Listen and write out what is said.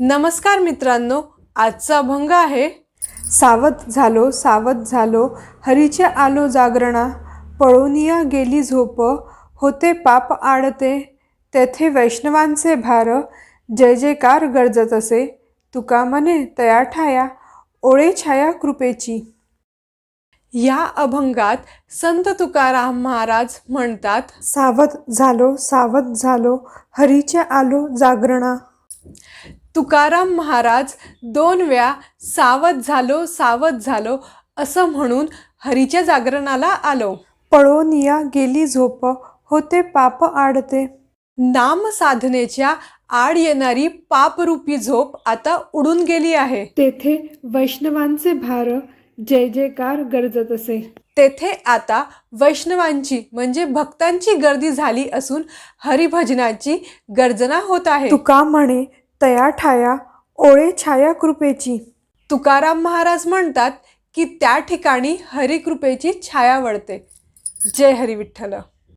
नमस्कार मित्रांनो, आजचा अभंग आहे सावध झालो हरीचे आलो जागरणा, पळोनिया गेली झोप होते पाप आडते, तेथे वैष्णवांचे भार जय जयकार गरजत असे, तुका म्हणे तया ठाया ओळे छाया कृपेची. या अभंगात संत तुकाराम महाराज म्हणतात, सावध झालो हरीचे आलो जागरणा. तुकाराम महाराज 2 वेळा सावध झालो असं म्हणून हरीच्या जागरणाला आलो. पळोनिया गेली झोप होते पाप आडते. नाम साधनेच्या आड येणारी पापरूपी झोप आता उडून गेली आहे. तेथे वैष्णवांचे भार जय जयकार गरजत असे. तेथे आता वैष्णवांची म्हणजे भक्तांची गर्दी झाली असून हरिभजनाची गर्जना होत आहे. तुका म्हणे तया ठाया ओळे छाया कृपेची. तुकाराम महाराज म्हणतात की त्या ठिकाणी हरिकृपेची छाया वळते. जय हरी विठ्ठल.